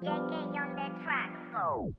JK on the track. Go.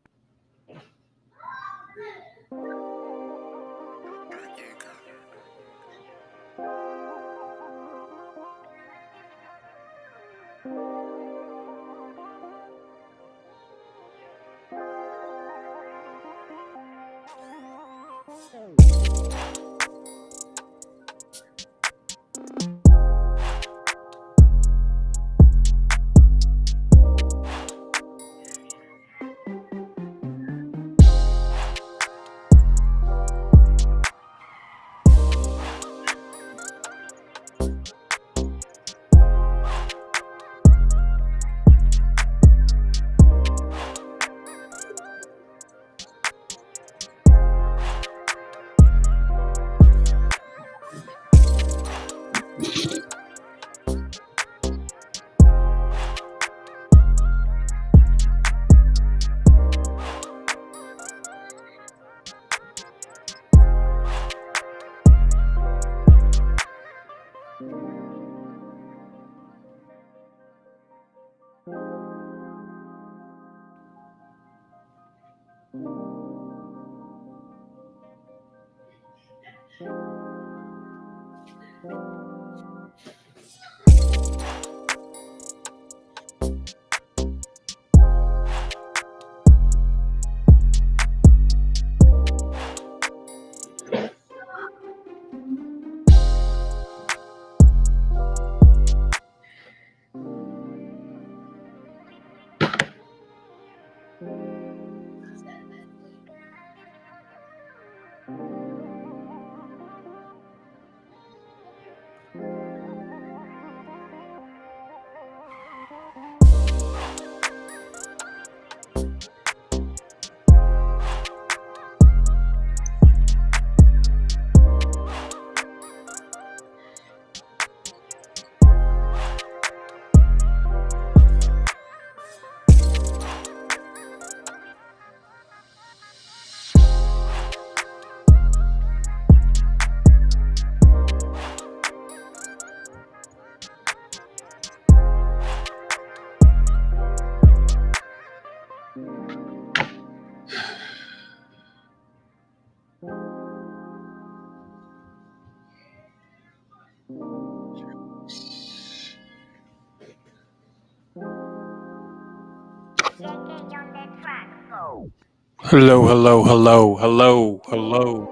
Hello, hello, hello, hello, hello.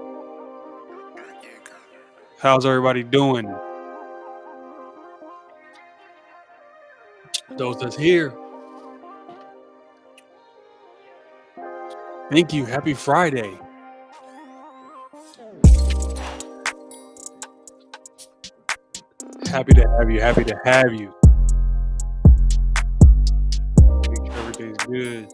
How's everybody doing? Those that's here, thank you. Happy Friday. Happy to have you. Happy to have you. Make sure everything's good.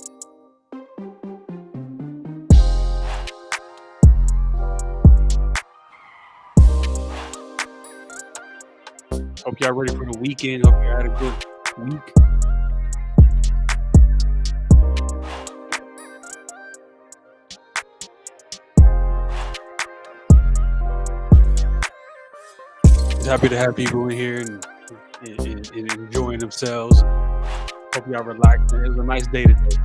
Hope y'all ready for the weekend. Hope you had a good week. Just happy to have people in here and enjoying themselves. Hope y'all relaxed. It was a nice day today.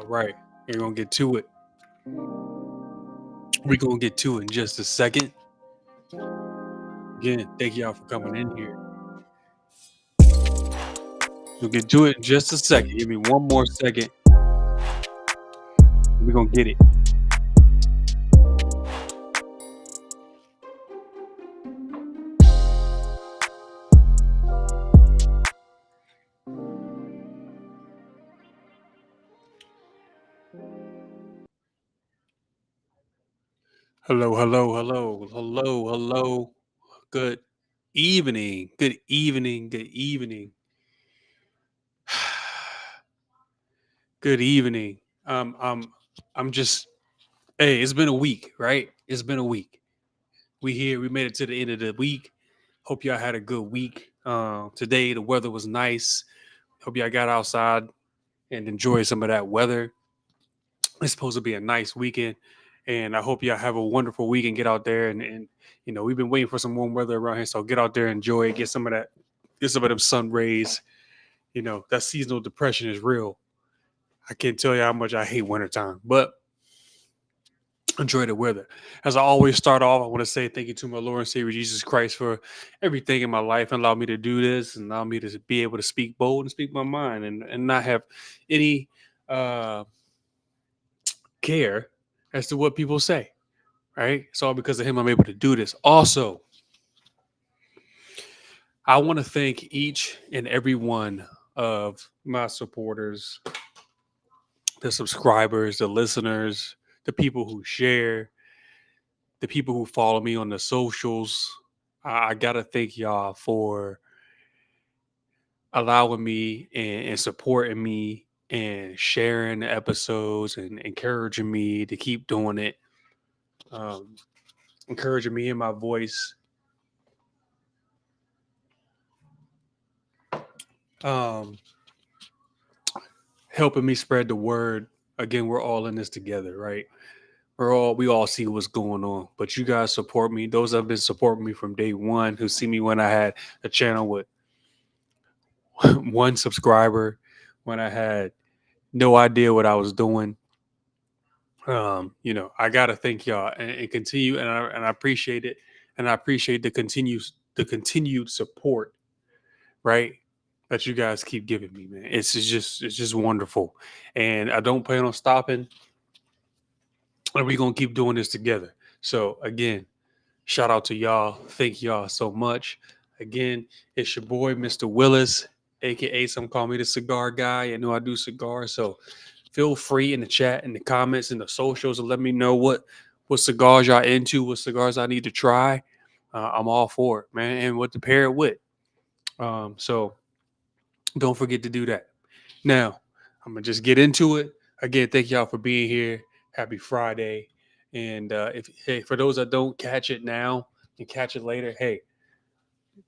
All right, we're gonna get to it. We're gonna get to it in just a second. Again, thank y'all for coming in here. We'll get to it in just a second. Give me one more second. We're gonna get it. Hello, hello, hello, hello, hello. Good evening. Good evening. Good evening. Good evening. Um, um, I'm just hey, it's been a week, right? It's been a week. We here, we made it to the end of the week. Hope y'all had a good week. Today the weather was nice. Hope y'all got outside and enjoyed some of that weather. It's supposed to be a nice weekend. And I hope y'all have a wonderful week and get out there and we've been waiting for some warm weather around here. So get out there, enjoy it, get some of that, get some of them sun rays. That seasonal depression is real. I can't tell you how much I hate wintertime, but enjoy the weather. As I always start off, I want to say thank you to my Lord and Savior Jesus Christ for everything in my life and allow me to do this and allow me to be able to speak bold and speak my mind and not have any uh, care as to what people say. Right? It's all because of him I'm able to do this. Also, I want to thank each and every one of my supporters, the subscribers, the listeners, the people who share, the people who follow me on the socials. I gotta thank y'all for allowing me and supporting me and sharing the episodes and encouraging me to keep doing it. Um, Encouraging me in my voice. Um, Helping me spread the word. Again, we're all in this together, right? We all see what's going on. But you guys support me. Those that have been supporting me from day one, who see me when I had a channel with one subscriber, when I had no idea what I was doing. I gotta thank y'all and continue, and I appreciate it, and I appreciate the continued support, right? That you guys keep giving me, man. It's just wonderful, and I don't plan on stopping. And we're gonna keep doing this together. So again, shout out to y'all. Thank y'all so much. Again, it's your boy, Mr. Willis, aka some call me the cigar guy. I know I do cigars, so feel free in the chat, in the comments, in the socials, and let me know what cigars y'all into, what cigars I need to try. I'm all for it, man, and what to pair it with. So don't forget to do that. Now, I'm gonna just get into it. Again, thank y'all for being here. Happy Friday. And if hey, for those that don't catch it now and catch it later, hey,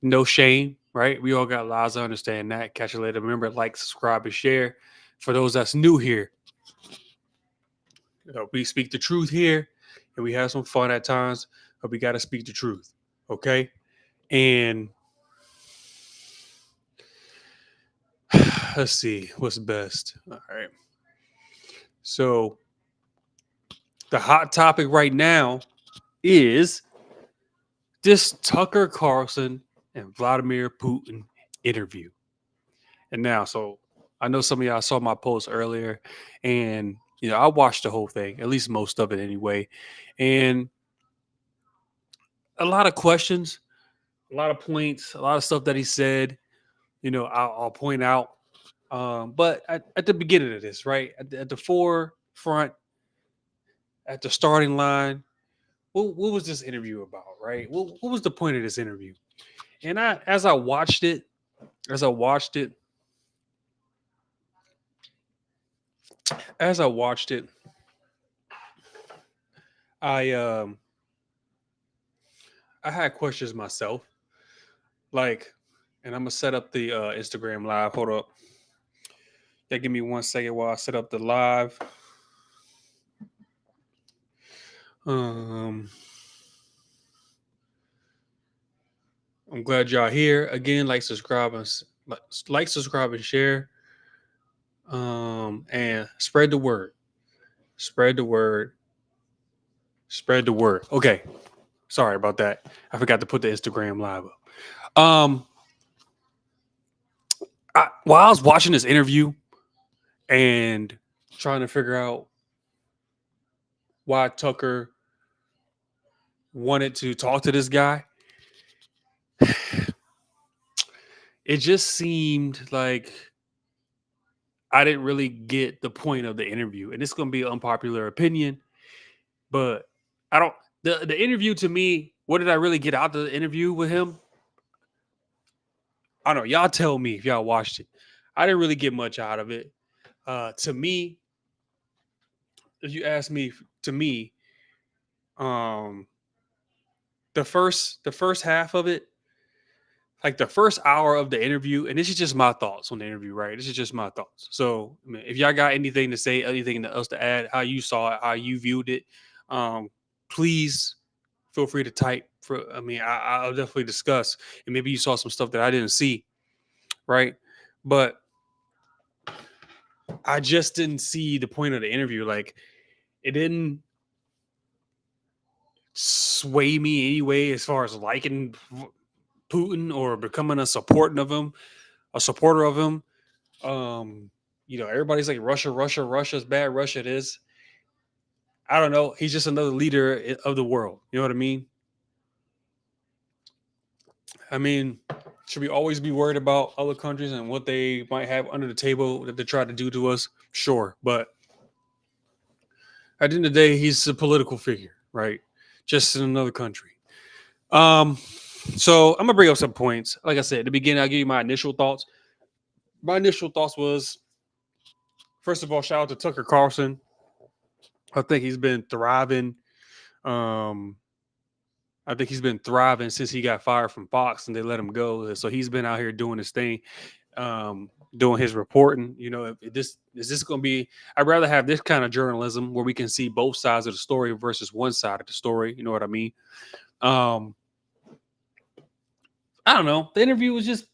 no shame, right? We all got lives. I understand that. Catch it later. Remember, like, subscribe, and share. For those that's new here, we speak the truth here, and we have some fun at times, but we got to speak the truth, okay? And let's see what's best. All right. So the hot topic right now is this Tucker Carlson and Vladimir Putin interview. And now, so I know some of y'all saw my post earlier, and I watched the whole thing, at least most of it anyway. And a lot of questions, a lot of points, a lot of stuff that he said, I'll point out. But at the beginning of this, right, at the forefront, at the starting line, what was this interview about, right? What was the point of this interview? And as I watched it, as I watched it, as I watched it, I um I had questions myself, like, and I'm gonna set up the Instagram live. Hold up, yeah, give me 1 second while I set up the live. Um, I'm glad y'all here again. Like, subscribe, and subscribe, and share. And spread the word. Spread the word. Spread the word. Okay, sorry about that. I forgot to put the Instagram live up. While I was watching this interview and trying to figure out why Tucker wanted to talk to this guy, it just seemed like I didn't really get the point of the interview. And it's going to be an unpopular opinion, but I don't. The interview, to me, what did I really get out of the interview with him? I don't know. Y'all tell me if y'all watched it. I didn't really get much out of it. To me, if you ask me, to me, um, the first half of it, like the first hour of the interview, and this is just my thoughts on the interview, right? This is just my thoughts. So, I mean, if y'all got anything to say, anything else to add, how you saw it, how you viewed it, please feel free to type. I'll definitely discuss, and maybe you saw some stuff that I didn't see, right? But I just didn't see the point of the interview. Like, it didn't sway me anyway as far as liking Putin or becoming a supporter of him. Everybody's like Russia's bad, Russia it is. I don't know. He's just another leader of the world. You know what I mean? I mean, should we always be worried about other countries and what they might have under the table that they try to do to us? Sure. But at the end of the day, he's a political figure, right? Just in another country. So I'm gonna bring up some points. Like I said at the beginning, I'll give you my initial thoughts. My initial thoughts was, first of all, shout out to Tucker Carlson. I think he's been thriving. I think he's been thriving since he got fired from Fox and they let him go. So he's been out here doing his thing, doing his reporting. If this is this going to be, I'd rather have this kind of journalism where we can see both sides of the story versus one side of the story. You know what I mean? I don't know. The interview was just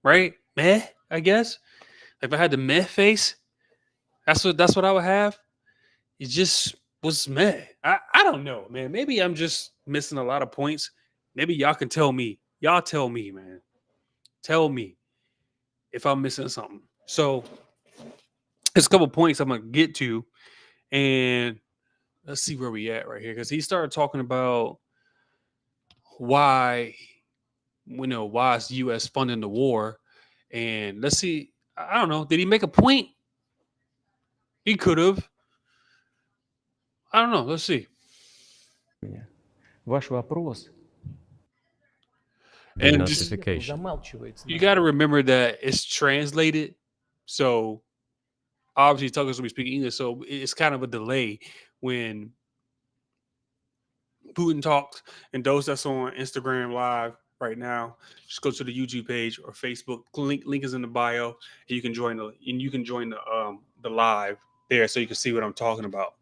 right? Meh, I guess. If I had the meh face, that's what I would have. It just was meh. I don't know, man. Maybe I'm just missing a lot of points. Maybe y'all can tell me. Y'all tell me, man. Tell me if I'm missing something. So there's a couple points I'm gonna get to, and let's see where we at right here. Because he started talking about why is the US funding the war. And let's see. I don't know. Did he make a point? He could have. I don't know. Let's see. Ваш вопрос And just, Notification. замалчивается. you got to remember that it's translated. So obviously Tucker's gonna be speaking English, so it's kind of a delay when Putin talks. And those that's on Instagram Live right now, just go to the YouTube page or Facebook. Link is in the bio, and you can join the live there, so you can see what I'm talking about.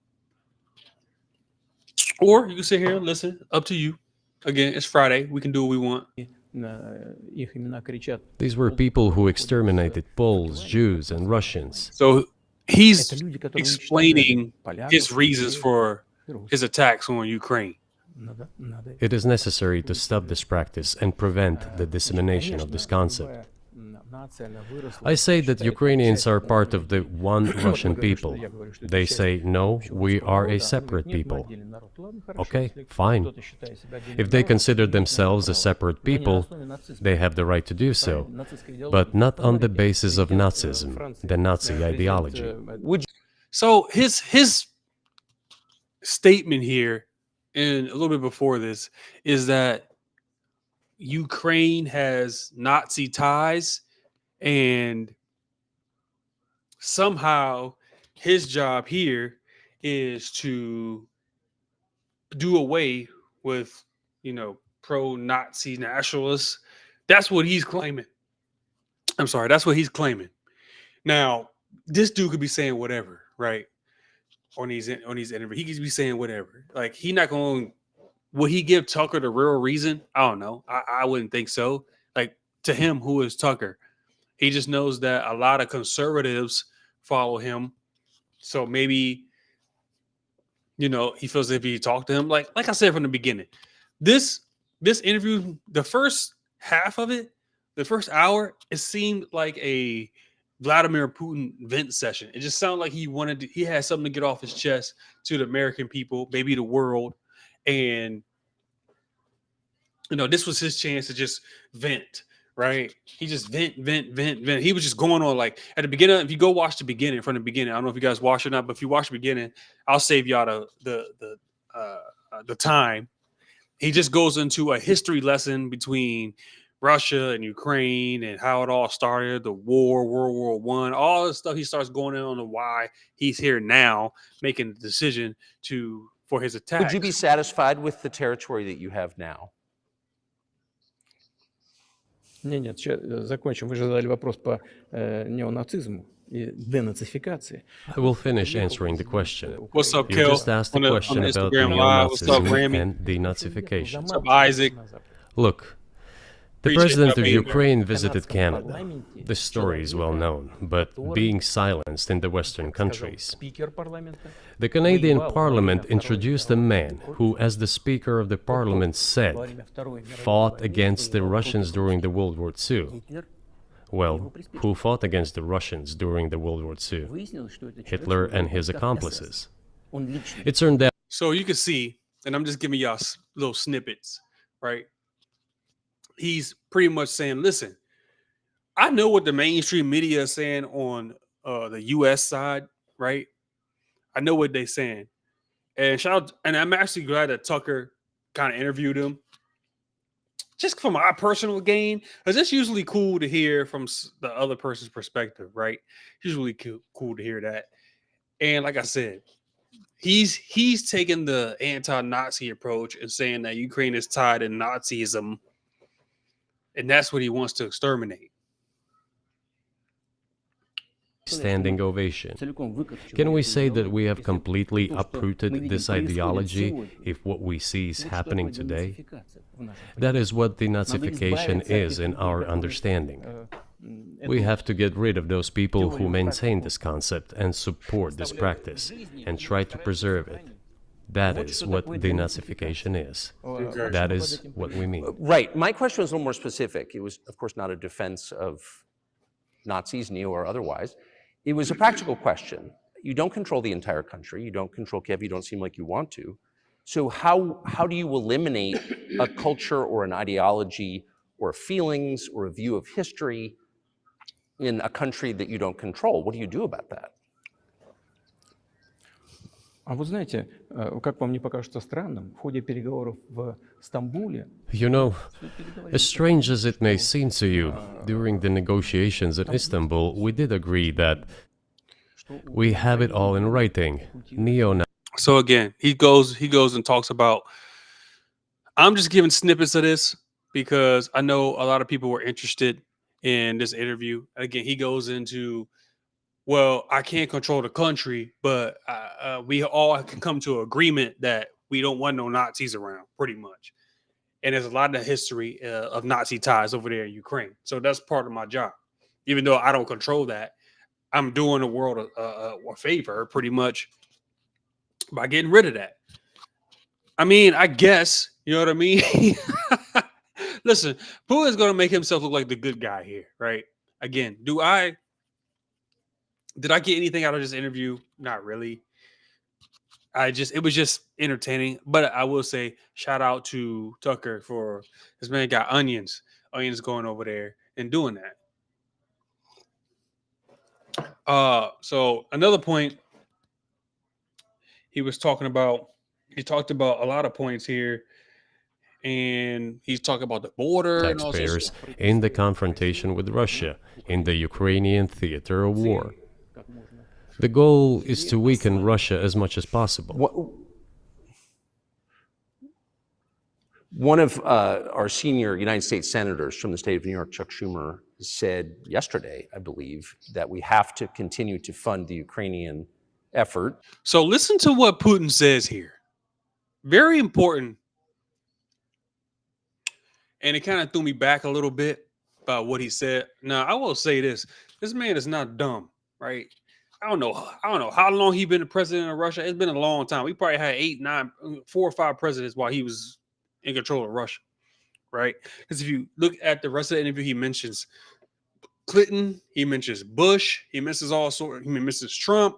Or you can sit here and listen. Up to you. Again, it's Friday. We can do what we want. Их имена кричат. These were people who exterminated Poles, Jews, and Russians. So He's Это люди, которые уничтожали explaining поляков, his reasons евреев for и русских. his attacks on Ukraine. Надо It is necessary to stop this practice and prevent the dissemination of this concept. любая нация, она выросла, I say that считает Ukrainians are частью part of the one Russian говорю, people. я говорю, что это They часть say, no, общего we русского are народа. a Они separate говорят, нет, мы people. отдельный народ. Ладно, хорошо, Okay, если fine. кто-то считает себя отдельным If they народом, consider имеет на это themselves a право. separate Но не на people, основе нацизма. they have the right to do so, Нацистская идеология. but not on the Посмотрите, basis of президент, Nazism, Франции, the Nazi президент, ideology. Would So his statement here, and a little bit before this, is that Ukraine has Nazi ties, and somehow his job here is to do away with, pro-Nazi nationalists. That's what he's claiming. I'm sorry, that's what he's claiming. Now, this dude could be saying whatever, right? On these interviews, he could be saying whatever. Like, he not going to. Will he give Tucker the real reason? I don't know. I wouldn't think so. Like, to him, who is Tucker? He just knows that a lot of conservatives follow him. So maybe, he feels if he talked to him. Like I said from the beginning, this interview, the first half of it, the first hour, it seemed like a Vladimir Putin vent session. It just sounded like he had something to get off his chest to the American people, maybe the world. And, this was his chance to just vent, right? He just vent. He was just going on like at the beginning. If you go watch the beginning from the beginning, I don't know if you guys watch it or not, but if you watch the beginning, I'll save y'all the time. He just goes into a history lesson between Russia and Ukraine and how it all started, the war, World War I, all this stuff. He starts going in on the why he's here now, making the decision for his attack. Would you be satisfied with the territory that you have now? Нет, сейчас закончим. Вы же задали вопрос по неонацизму и денацификации. I will finish answering the question. What's up, You Kel? just asked the on question about Instagram Live. What's up, neo-Nazism Grammy? and denazification. What's up, Isaac? Look, the Appreciate president that of feedback. Ukraine visited Canada. The story is well known, but being silenced in the Western countries. Спикер парламента. The Canadian Parliament introduced a man who, as the Speaker of the Parliament said, fought against the Russians during the World War II. Well, who fought against the Russians during the World War II? Hitler and his accomplices. It turned out So you can see, and I'm just giving y'all little snippets, right? He's pretty much saying, listen, I know what the mainstream media is saying on the US side, right? I know what they're saying. And I'm actually glad that Tucker kind of interviewed him. Just for my personal gain, because it's usually cool to hear from the other person's perspective, right? It's usually cool to hear that. And like I said, he's taking the anti-Nazi approach and saying that Ukraine is tied to Nazism, and that's what he wants to exterminate. standing ovation. Can we say that we have completely uprooted this ideology if what we see is happening today? That is what denazification is in our understanding. We have to get rid of those people who maintain this concept and support this practice and try to preserve it. That is what denazification is. That is what we mean. Right. My question was a little more specific. It was, of course, not a defense of Nazis, neo or otherwise. It was a practical question. You don't control the entire country. You don't control Kiev. You don't seem like you want to. So how do you eliminate a culture or an ideology or feelings or a view of history in a country that you don't control? What do you do about that? А вы знаете, как вам не покажется странным, в ходе переговоров в Стамбуле... You know, as strange as it may seem to you, during the negotiations in Istanbul, we did agree that we have it all in writing. So again, he goes and talks about, I'm just giving snippets of this because I know a lot of people were interested in this interview. Again, he goes into, well, I can't control the country, but we all can come to an agreement that we don't want no Nazis around, pretty much. And there's a lot of history of Nazi ties over there in Ukraine. So that's part of my job. Even though I don't control that, I'm doing the world a favor pretty much by getting rid of that. I mean, I guess, you know what I mean? Listen, Putin is going to make himself look like the good guy here, right? Again, did I get anything out of this interview? Not really. It was just entertaining. But I will say, shout out to Tucker for this man got onions going over there and doing that. So another point he talked about a lot of points here, and he's talking about the border and all sorts of taxpayers stuff. in the confrontation with Russia in the Ukrainian theater of war. The goal is to weaken Russia as much as possible. One of our senior United States senators from the state of New York, Chuck Schumer, said yesterday, I believe, that we have to continue to fund the Ukrainian effort. So listen to what Putin says here. Very important. And it kind of threw me back a little bit about what he said. Now, I will say this. This man is not dumb, right? I don't know how long he's been the president of Russia. It's been a long time. We probably had 4 or 5 presidents while he was in control of Russia, right? Because if you look at the rest of the interview, he mentions Clinton, he mentions Bush, he mentions Trump.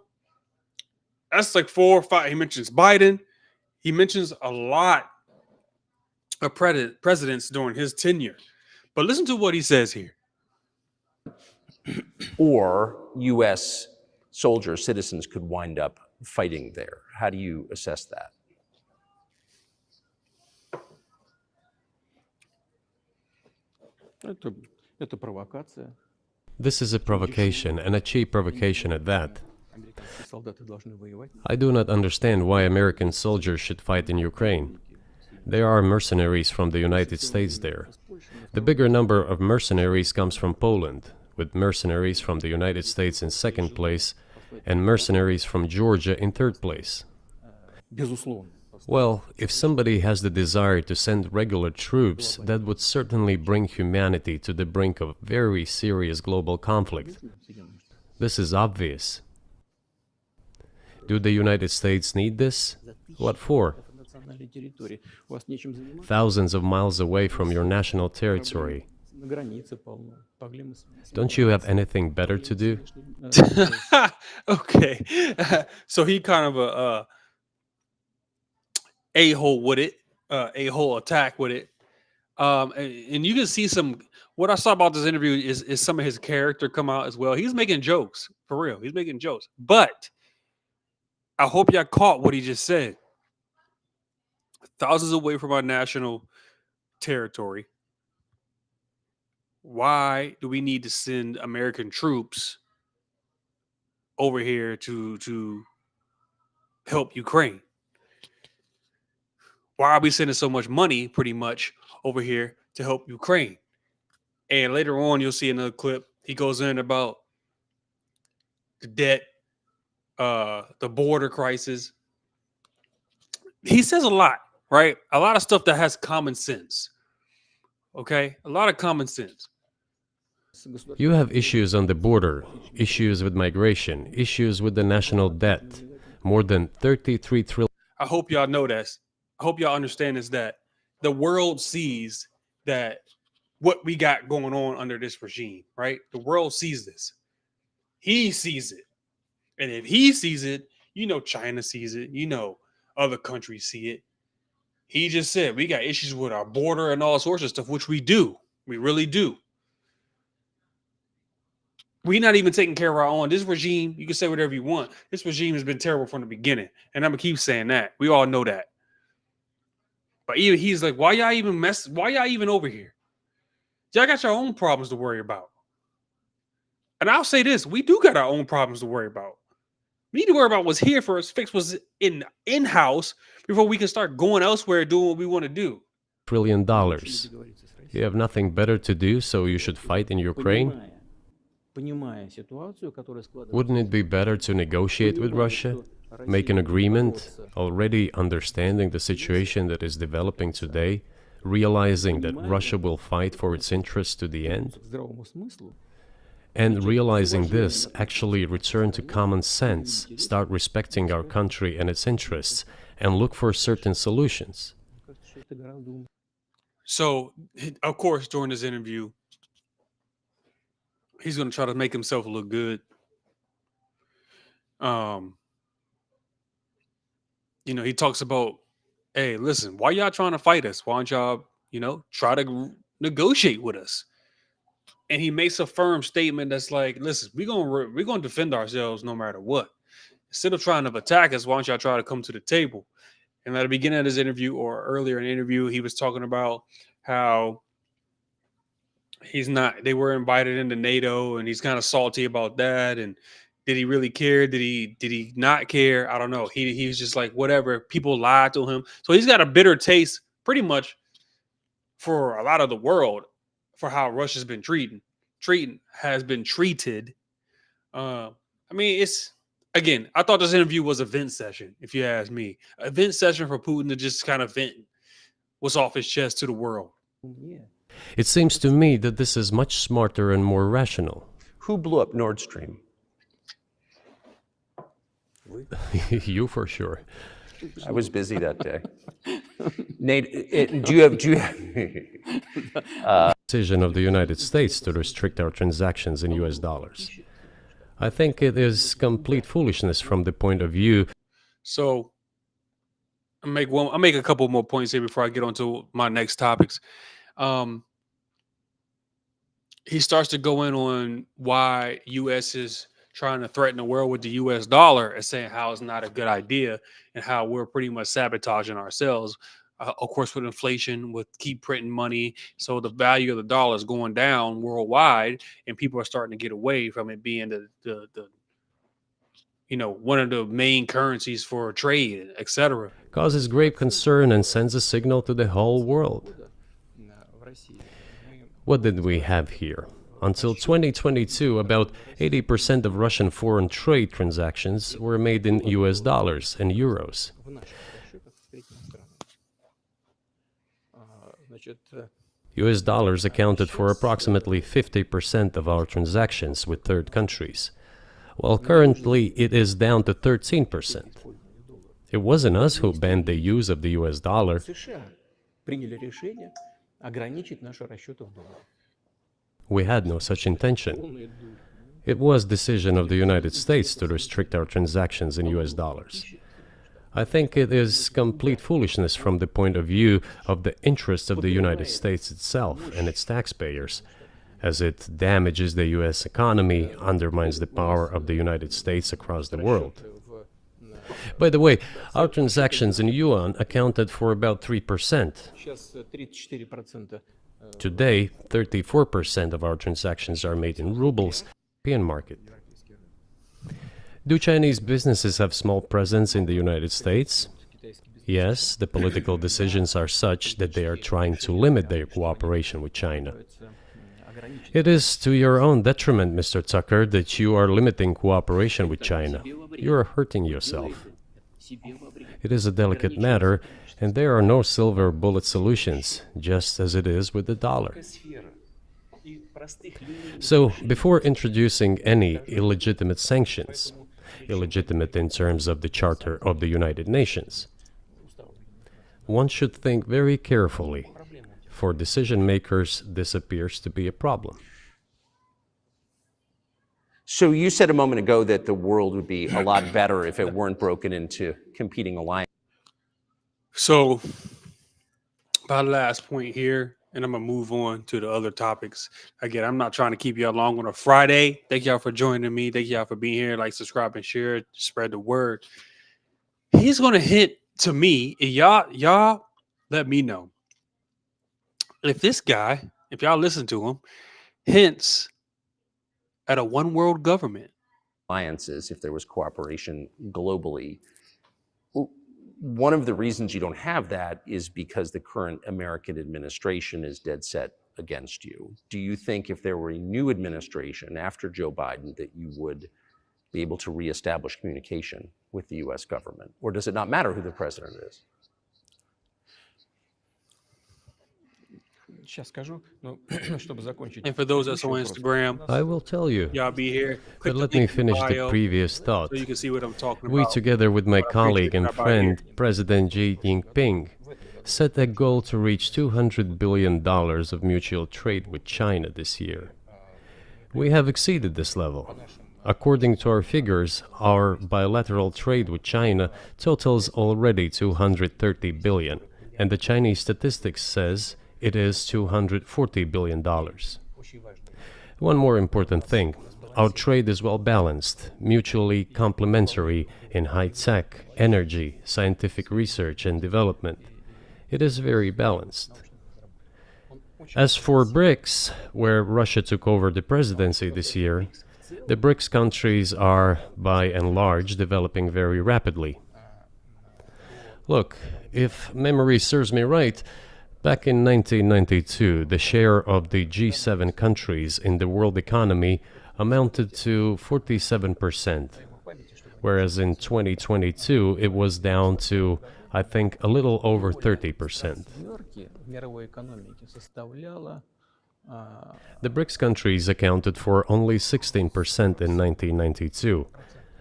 That's like 4 or 5. He mentions Biden. He mentions a lot of presidents during his tenure. But listen to what he says here. Or U.S. soldiers, citizens could wind up fighting there. How do you assess that? Это провокация. This is a provocation, and a cheap provocation at that. Американские солдаты должны воевать. I do not understand why American soldiers should fight in Ukraine. There are mercenaries from the United States there. The bigger number of mercenaries comes from Poland, with mercenaries from the United States in second place and mercenaries from Georgia in third place. Безусловно. Well, if somebody has the desire to send regular troops, that would certainly bring humanity to the brink of very serious global conflict. This is obvious. Do the United States need this? What for? Национальной территории. У вас нечем заниматься. Thousands of miles away from your national territory. На границе полно. Проблемы с... Don't you have anything better to do? Okay. So he kind of a-hole with it, a-hole attack with it. And you can see what I saw about this interview is some of his character come out as well. He's making jokes, for real. He's making jokes. But I hope y'all caught what he just said. Thousands away from our national territory. Why do we need to send American troops over here to help Ukraine? Why are we sending so much money, pretty much, over here to help Ukraine? And later on, you'll see another clip. He goes in about the debt, the border crisis. He says a lot, right? A lot of stuff that has common sense. Okay? A lot of common sense. You have issues on the border, issues with migration, issues with the national debt. More than 33 trillion. I hope y'all know this. I hope y'all understand is that the world sees that what we got going on under this regime, right? The world sees this. He sees it. And if he sees it, you know China sees it. You know other countries see it. He just said we got issues with our border and all sorts of stuff, which we do. We really do. We're not even taking care of our own. This regime, you can say whatever you want. This regime has been terrible from the beginning. And I'm going to keep saying that. We all know that. But even he's like, why y'all even over here? Y'all got your own problems to worry about. And I'll say this, we do got our own problems to worry about. We need to worry about what's here first, fix what's in-house before we can start going elsewhere doing what we want to do. $1 trillion. You have nothing better to do, so you should fight in Ukraine? Wouldn't it be better to negotiate with Russia? Make an agreement, already understanding the situation that is developing today, realizing that Russia will fight for its interests to the end? And realizing this, actually return to common sense, start respecting our country and its interests, and look for certain solutions. So, of course, during this interview, he's going to try to make himself look good. Um, he talks about, hey, listen, why y'all trying to fight us? Why don't y'all, try to negotiate with us? And he makes a firm statement that's like, listen, we're gonna defend ourselves no matter what. Instead of trying to attack us, why don't y'all try to come to the table? And at the beginning of this interview or earlier in the interview, he was talking about how they were invited into NATO and he's kind of salty about that. And did he really care? Did he not care? I don't know. He was just like, whatever. People lied to him. So he's got a bitter taste pretty much for a lot of the world for how Russia's been treated. I mean, again, I thought this interview was a vent session, if you ask me. A vent session for Putin to just kind of vent what's off his chest to the world. It seems to me that this is much smarter and more rational. Who blew up Nord Stream? You for sure. I was busy that day. Nate, do you have Decision of the United States to restrict our transactions in US dollars. I think it is complete foolishness from the point of view. So I'll make a couple more points here before I get on to my next topics. He starts to go in on why U.S. is trying to threaten the world with the U.S. dollar and saying how it's not a good idea and how we're pretty much sabotaging ourselves. Of course, with inflation, with keep printing money, so the value of the dollar is going down worldwide, and people are starting to get away from it being the one of the main currencies for trade, etc. Causes grave concern and sends a signal to the whole world. What did we have here? Until 2022, about 80% of Russian foreign trade transactions were made in US dollars and euros. US dollars accounted for approximately 50% of our transactions with third countries, while currently it is down to 13%. It wasn't us who banned the use of the US dollar. We had no such intention. It was decision of the United States to restrict our transactions in US dollars. I think it is complete foolishness from the point of view of the interests of the United States itself and its taxpayers, as it damages the US economy, undermines the power of the United States across the world. By the way, our transactions in yuan accounted for about 3%. Today, 34% of our transactions are made in rubles, European market. Do Chinese businesses have small presence in the United States? Yes, the political decisions are such that they are trying to limit their cooperation with China. It is to your own detriment, Mr. Tucker, that you are limiting cooperation with China. You are hurting yourself. It is a delicate matter, and there are no silver bullet solutions, just as it is with the dollar. So, before introducing any illegitimate sanctions, illegitimate in terms of the Charter of the United Nations, one should think very carefully. For decision makers, this appears to be a problem. So you said a moment ago that the world would be a lot better if it weren't broken into competing alliances. So, my last point here, and I'm going to move on to the other topics. Again, I'm not trying to keep y'all long on a Friday. Thank y'all for joining me. Thank y'all for being here. Like, subscribe, and share. Spread the word. He's going to hint to me, and y'all let me know. If this guy, if y'all listen to him, hints at a one world government. Alliances, if there was cooperation globally. One of the reasons you don't have that is because the current American administration is dead set against you. Do you think if there were a new administration after Joe Biden that you would be able to reestablish communication with the US government? Or does it not matter who the president is? Сейчас скажу, но чтобы закончить And for those that's предыдущий on вопрос. Instagram, I will tell you. y'all be here. Click But the let me link in the finish the bio previous so thought. you can see what I'm talking We, about. together with my But I appreciate colleague and y'all by here. friend, President Xi Jinping, set a goal to reach $200 billion of mutual trade with China this year. We have exceeded this level. According to our figures, our bilateral trade with China totals already $230 billion, and the Chinese statistics says it is $240 billion. One more important thing. Our trade is well balanced, mutually complementary in high tech, energy, scientific research and development. It is very balanced. As for BRICS, where Russia took over the presidency this year, the BRICS countries are, by and large, developing very rapidly. Look, if memory serves me right, back in 1992, the share of the G7 countries in the world economy amounted to 47%, whereas in 2022 it was down to, I think, a little over 30%. The BRICS countries accounted for only 16% in 1992,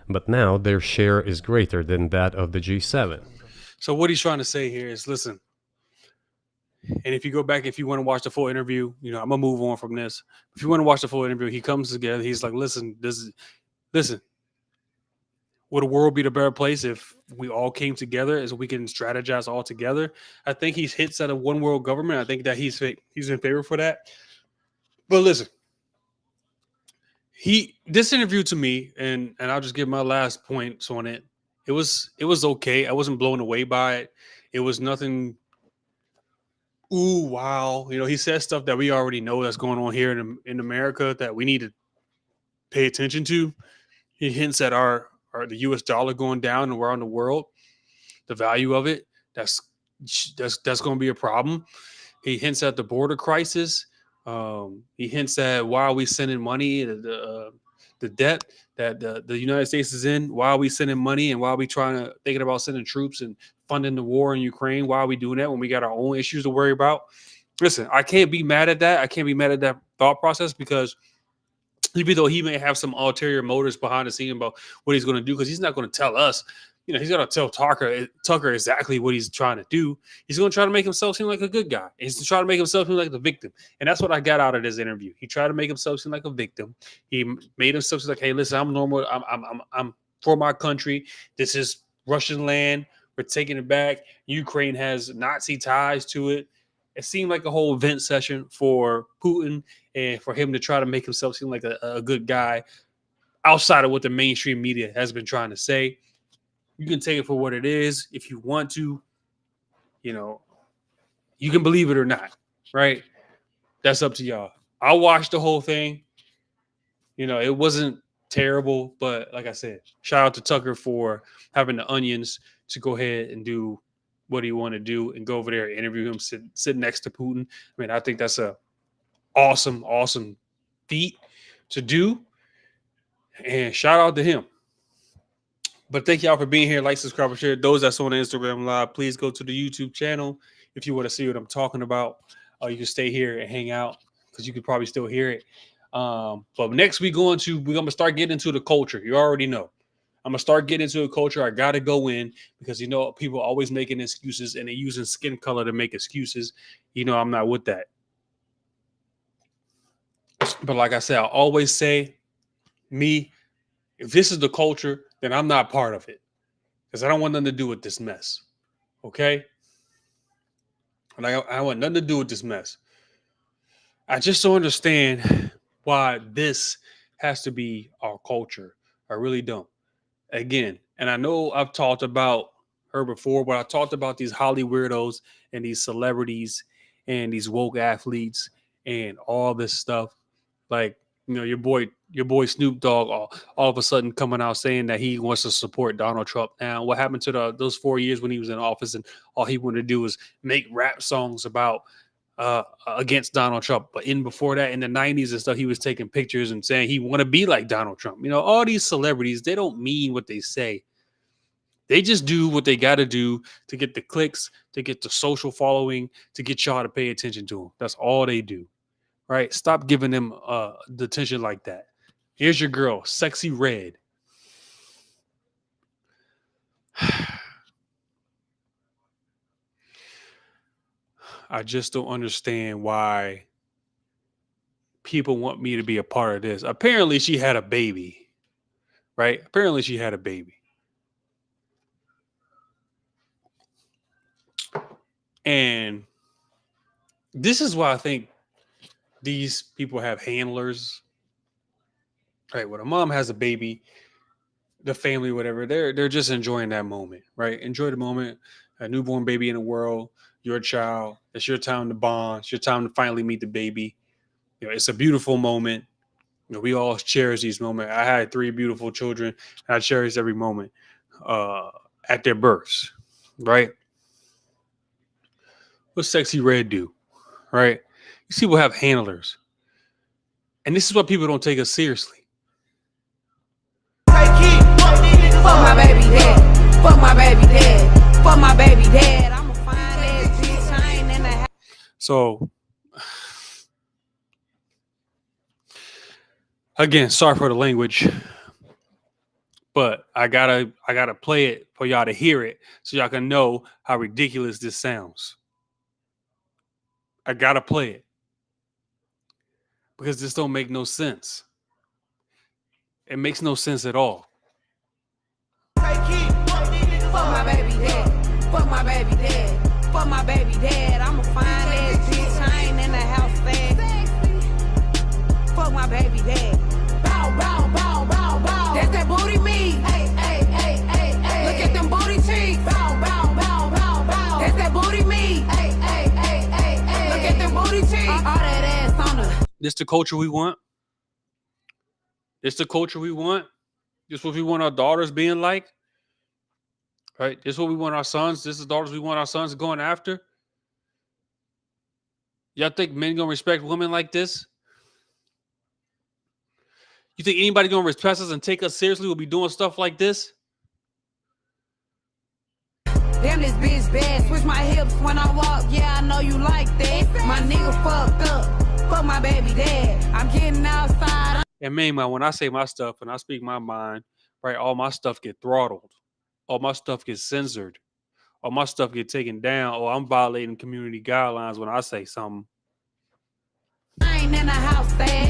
but now their share is greater than that of the G7. So what he's trying to say here is, listen, and if you go back, if you want to watch the full interview, I'm gonna move on from this. If you want to watch the full interview, he comes together. He's like, listen, would the world be a better place if we all came together as we can strategize all together? I think he's hits at a one world government. I think that he's in favor for that. But listen, this interview to me, and I'll just give my last points on it. It was okay. I wasn't blown away by it. It was nothing. Ooh, wow. He says stuff that we already know that's going on here in America that we need to pay attention to. He hints at the US dollar going down and around the world, the value of it. That's going to be a problem. He hints at the border crisis. He hints at why are we sending money, the debt that the United States is in. Why are we sending money, and why are we thinking about sending troops and funding the war in Ukraine? Why are we doing that when we got our own issues to worry about? Listen, I can't be mad at that. I can't be mad at that thought process, because even though he may have some ulterior motives behind the scene about what he's going to do, because he's not going to tell us. He's going to tell Tucker exactly what he's trying to do. He's going to try to make himself seem like a good guy. He's trying to make himself seem like the victim. And that's what I got out of this interview. He tried to make himself seem like a victim. He made himself seem like, hey, listen, I'm normal. I'm for my country. This is Russian land. We're taking it back. Ukraine has Nazi ties to it. It seemed like a whole event session for Putin, and for him to try to make himself seem like a good guy outside of what the mainstream media has been trying to say. You can take it for what it is if you want to. You can believe it or not, right? That's up to y'all. I watched the whole thing. It wasn't terrible, but like I said, shout out to Tucker for having the onions to go ahead and do what he want to do and go over there and interview him, sit next to Putin. I mean, I think that's a awesome feat to do, and shout out to him. But thank y'all for being here. Like, subscribe, and share. Those that's on Instagram Live, please go to the YouTube channel if you want to see what I'm talking about. You can stay here and hang out because you could probably still hear it. But next we're going to start getting into the culture. You already know. I'm going to start getting into a culture. I got to go in because, people are always making excuses and they're using skin color to make excuses. I'm not with that. But like I said, I always say, if this is the culture, then I'm not part of it, because I don't want nothing to do with this mess. Okay? And I want nothing to do with this mess. I just don't understand why this has to be our culture. I really don't. Again, and I know I've talked about her before, but I talked about these Holly weirdos and these celebrities and these woke athletes and all this stuff. Like, your boy Snoop Dogg all of a sudden coming out saying that he wants to support Donald Trump. Now, what happened to those 4 years when he was in office and all he wanted to do was make rap songs about against Donald Trump? But before that, in the 90s and stuff, he was taking pictures and saying he want to be like Donald Trump. All these celebrities, they don't mean what they say. They just do what they got to do to get the clicks, to get the social following, to get y'all to pay attention to them. That's all they do, right? Stop giving them the attention like that. Here's your girl, Sexy Red. I just don't understand why people want me to be a part of this. Apparently, she had a baby, right? Apparently, she had a baby. And this is why I think these people have handlers, right? When a mom has a baby, the family, whatever, they're just enjoying that moment, right? Enjoy the moment. A newborn baby in the world, your child. It's your time to bond. It's your time to finally meet the baby. You know, it's a beautiful moment. You know, we all cherish these moments. I had 3 beautiful children. And I cherish every moment at their births, right? What Sexy Red do, right? You see, we'll have handlers, and this is why people don't take us seriously. Fuck my baby dad. Fuck my baby dad. Fuck my baby dad. I'm a fine ass bitch. I ain't in the house. So, again, sorry for the language, but I gotta play it for y'all to hear it so y'all can know how ridiculous this sounds. I gotta play it because this don't make no sense. It makes no sense at all. Fuck my baby dad. Fuck my baby dad. Fuck my baby dad. I'm a fine ass bitch. I ain't in the house fast. Fuck my baby dad. Bow, bow, bow, bow, bow. That's that booty me. Hey, hey, hey, hey, hey. Look at them booty cheeks. Bow, bow, bow, bow, bow. That's that booty me. Hey, hey, hey, hey, hey. Look at them booty cheeks. All that ass on her. This the culture we want. This the culture we want. This what we want our daughters being like. Right? This is what we want our sons. This is the daughters we want our sons going after. Y'all think men gonna respect women like this? You think anybody gonna respect us and take us seriously will be doing stuff like this? Damn, this bitch bad. Switch my hips when I walk. Yeah, I know you like that. My nigga fucked up. Fuck my baby dad. I'm getting outside. And meanwhile, when I say my stuff and I speak my mind, right, all my stuff get throttled. All my stuff gets censored. All my stuff get taken down. Or I'm violating community guidelines when I say something. I ain't in the house fast.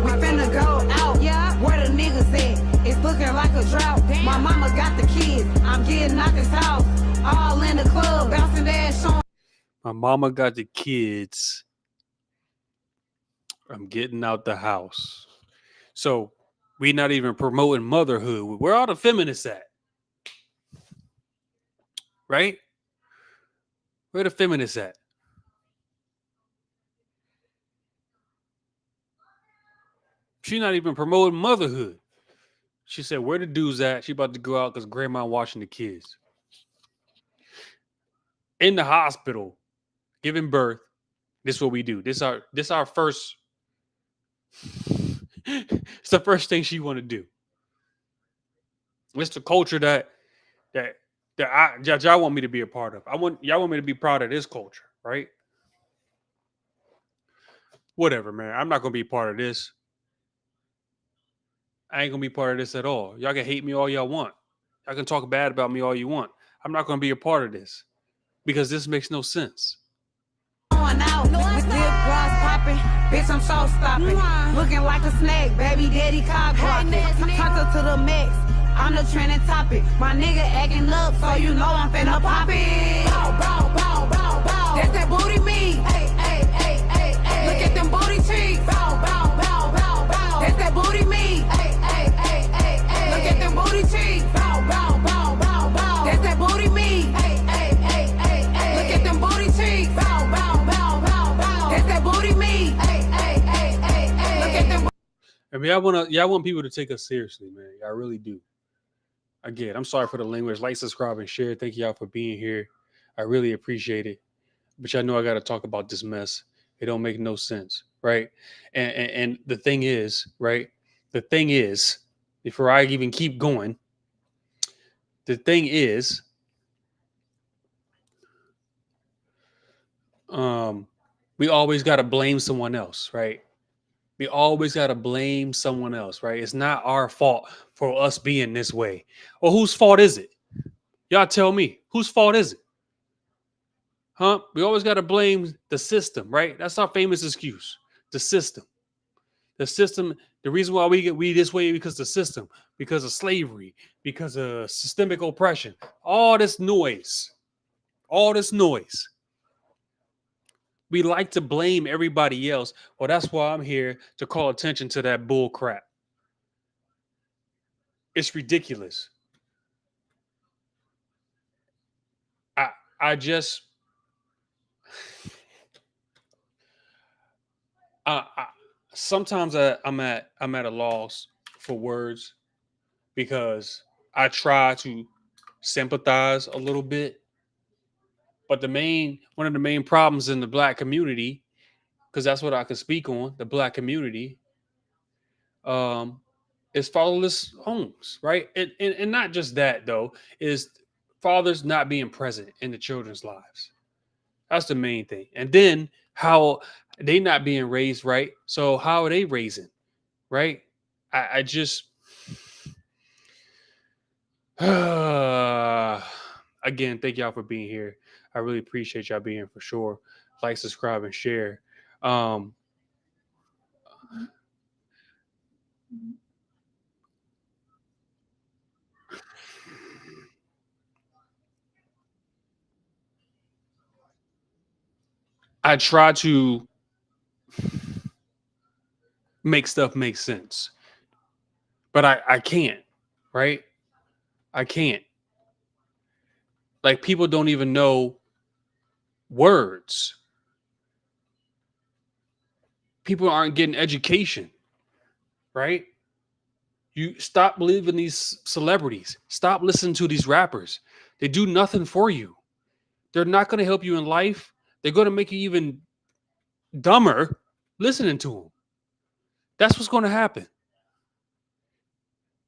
We finna go out. Yeah, where the niggas at? It's looking like a drought. My mama got the kids. I'm getting out this house. All in the club, bouncing ass on. My mama got the kids. I'm getting out the house. So we not even promoting motherhood. Where all the feminists at? Right? Where the feminists at? She not even promoting motherhood. She said, where the dudes at? She about to go out because grandma watching the kids. In the hospital, giving birth. This is what we do. This our first. It's the first thing she want to do. It's the culture that y'all want me to be a part of. Y'all want me to be proud of this culture, right? Whatever, man. I'm not gonna be part of this. I ain't gonna be part of this at all. Y'all can hate me all y'all want. Y'all can talk bad about me all you want. I'm not gonna be a part of this because this makes no sense. Going out with lip gloss popping. Bitch, I'm show stopping. Looking like a snake, baby daddy cock blocking. Tucked up to the mix. I'm the trending topic. My nigga acting up, so you know I'm finna pop it. Bow, bow, bow, bow, bow. That's that booty me. Hey, hey, hey, hey, hey. Look at them booty cheeks. Bow, bow, bow, bow, bow. That's that booty me. Hey, hey, hey, hey, hey. Look at them booty cheeks. Bow, bow, bow, bow, bow. That's that booty me. Hey, hey, hey, hey, hey. Look at them booty cheeks. Bow, bow, bow, bow, bow. That's that booty me. Hey, hey, hey, hey, hey. Look at them. I mean, y'all want people to take us seriously, man. Y'all really do. Again, I'm sorry for the language. Like, subscribe, and share. Thank y'all for being here. I really appreciate it. But y'all know I got to talk about this mess. It don't make no sense, right? And the thing is, right? The thing is, before I even keep going, the thing is, we always got to blame someone else, right? We always got to blame someone else, right? It's not our fault for us being this way. Well, whose fault is it? Y'all tell me. Whose fault is it? Huh? We always got to blame the system, right? That's our famous excuse. The system. The system, the reason why we this way because the system, because of slavery, because of systemic oppression. All this noise. All this noise. We like to blame everybody else. Well, that's why I'm here to call attention to that bull crap. It's ridiculous. I just I sometimes I'm at a loss for words because I try to sympathize a little bit, but one of the main problems in the black community, because that's what I can speak on, the black community, is fatherless homes, right? And not just that though, is fathers not being present in the children's lives. That's the main thing. And then how they not being raised right. So how are they raising? Right? I just again, thank y'all for being here. I really appreciate y'all being here for sure. Like, subscribe, and share. I try to make stuff make sense, but I can't, right? I can't. Like, people don't even know words. People aren't getting education, right? You stop believing these celebrities. Stop listening to these rappers. They do nothing for you. They're not going to help you in life. They're going to make you even dumber listening to them. That's what's going to happen.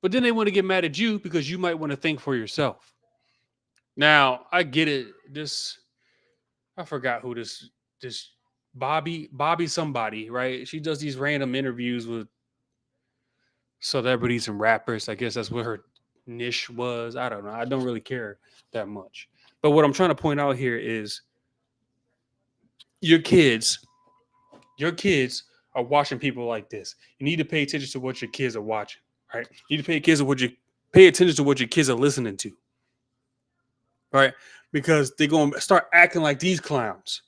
But then they want to get mad at you because you might want to think for yourself. Now, I get it. I forgot who this Bobby somebody, right? She does these random interviews with celebrities and rappers. I guess that's what her niche was. I don't know. I don't really care that much. But what I'm trying to point out here is your kids are watching people like this. You need to pay attention to what your kids are watching, right? You need to pay attention to what your kids are listening to, right? Because they're going to start acting like these clowns.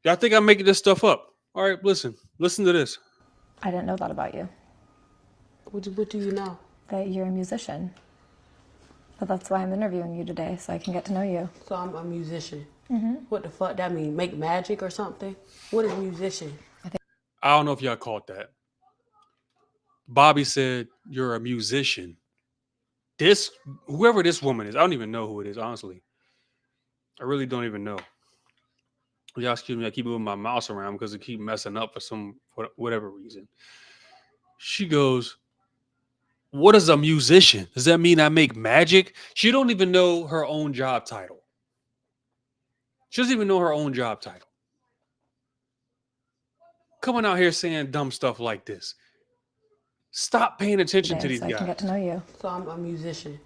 Y'all think I'm making this stuff up? All right, listen to this. I didn't know that about you, What do you know? that you're a musician. But that's why I'm interviewing you today, so I can get to know you. So I'm a musician. What the fuck that mean? Make magic or something? What is musician? I don't know if y'all caught that. Bobby said you're a musician. Whoever this woman is, I don't even know who it is, honestly. I really don't even know. Y'all excuse me, I keep moving my mouse around because it keep messing up for whatever reason. She goes, what is a musician? Does that mean I make magic? She don't even know her own job title. She doesn't even know her own job title. Coming out here saying dumb stuff like this. Stop paying attention to Today, these so I can guys. get to know you. So I'm a musician.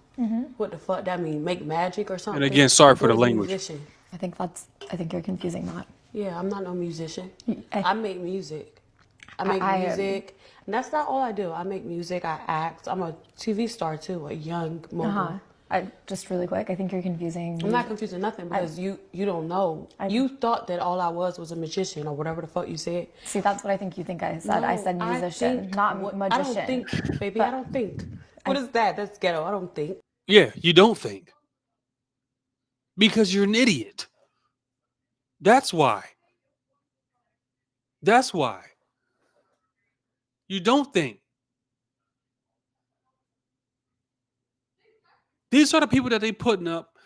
What the fuck that mean? Make magic or something? And again, sorry for What the is language. Musician? I think you're confusing that. Yeah, I'm not no musician. I- I make music. I make I- music. And that's not all I do. I make music. I act. I'm a TV star too, a young mogul. Just really quick, I think you're confusing. I'm not confusing nothing because you don't know. You thought that all I was a magician or whatever the fuck you said. See, that's what I think you think I said. I said musician, not magician. I don't think, baby. I don't think. What is that? That's ghetto. I don't think. Yeah, you don't think. Because you're an idiot. That's why. That's why. You don't think. These are the people that they putting up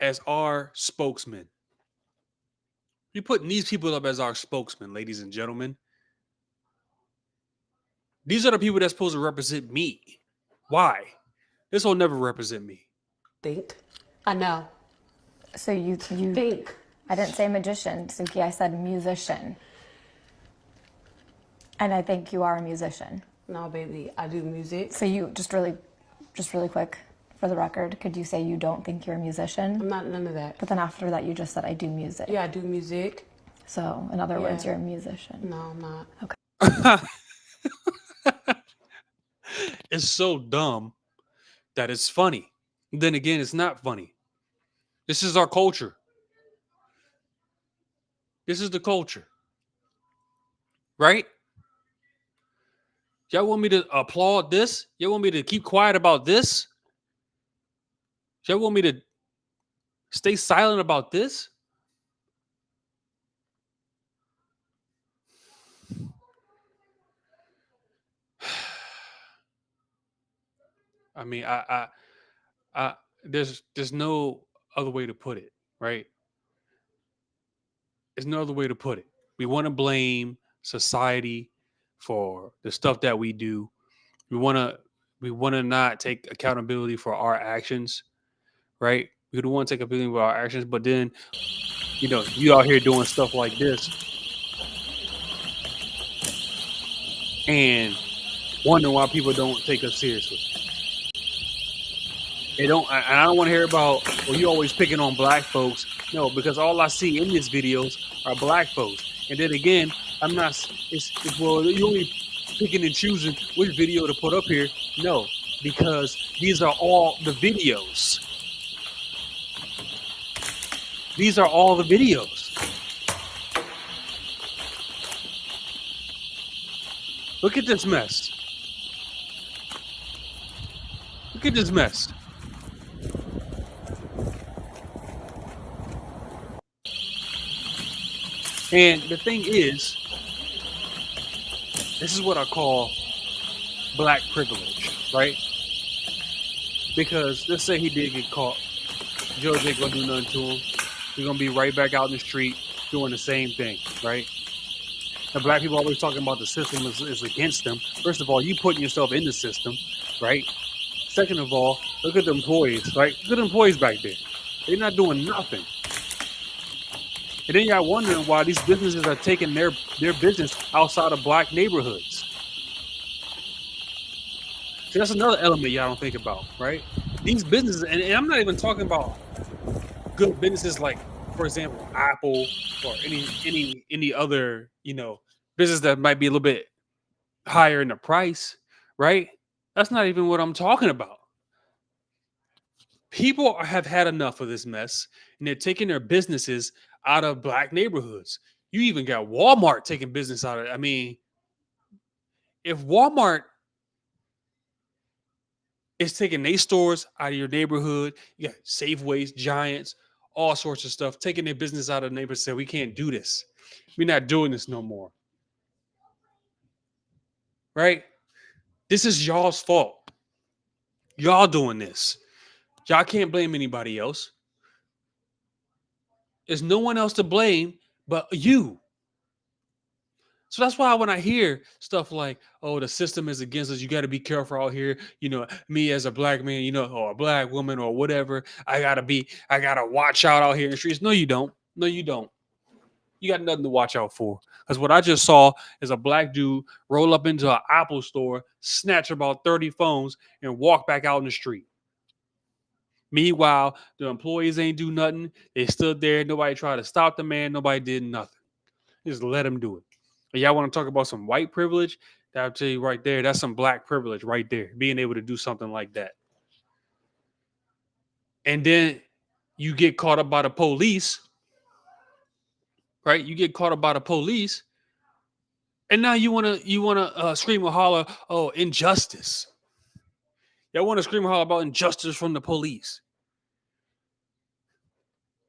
as our spokesmen. You're putting these people up as our spokesmen, ladies and gentlemen. These are the people that's supposed to represent me. Why? This will never represent me. think. I know. So you Think. I didn't say magician, Suki. I said musician. And I think you are a musician. No, baby, I do music. So you just really quick for the record, could you say you don't think you're a musician? I'm not none of that. But then after that, you just said I do music. Yeah, I do music. So in other words, Yeah. you're a musician. No, I'm not. Okay. It's so dumb that it's funny. Then again, it's not funny. This is our culture. This is the culture. Right? Y'all want me to applaud this? Y'all want me to keep quiet about this? Y'all want me to stay silent about this? I mean, there's no other way to put it, right? There's no other way to put it. We want to blame society for the stuff that we do. We want to not take accountability for our actions, right? We don't want to take accountability for our actions, but then you out here doing stuff like this and wonder why people don't take us seriously. They don't, and I don't want to hear about, well, you always picking on black folks. No, because all I see in these videos are black folks. And then again, I'm not, well, you only picking and choosing which video to put up here. No, because these are all the videos. These are all the videos. Look at this mess. Look at this mess. And the thing is, this is what I call black privilege, right? Because let's say he did get caught. George ain't gonna do nothing to him. He's gonna be right back out in the street doing the same thing, right? The black people always talking about the system is against them. First of all, you putting yourself in the system, right? Second of all, look at the employees, right? Look at the employees back there. They're not doing nothing. And then y'all wondering why these businesses are taking their business outside of black neighborhoods. See, that's another element y'all don't think about, right? These businesses, and I'm not even talking about good businesses like, for example, Apple or any other, business that might be a little bit higher in the price, right? That's not even what I'm talking about. People have had enough of this mess, and they're taking their businesses out of black neighborhoods. You even got Walmart taking business out of it. I mean, if Walmart is taking their stores out of your neighborhood, you got Safeways, Giants, all sorts of stuff, taking their business out of the neighborhood, say, we can't do this. We're not doing this no more. Right? This is y'all's fault. Y'all doing this. Y'all can't blame anybody else. There's no one else to blame but you. So that's why when I hear stuff like, oh, the system is against us, you got to be careful out here. Me as a black man, or a black woman or whatever, I got to watch out here in the streets. No, you don't. No, you don't. You got nothing to watch out for. Because what I just saw is a black dude roll up into an Apple store, snatch about 30 phones, and walk back out in the street. Meanwhile, the employees ain't do nothing. They stood there. Nobody tried to stop the man. Nobody did nothing. Just let him do it. And y'all want to talk about some white privilege? I'll tell you right there, that's some black privilege right there, being able to do something like that. And then you get caught up by the police, right? You get caught up by the police, and now you wanna scream and holler, oh, injustice. Y'all want to scream and holler about injustice from the police,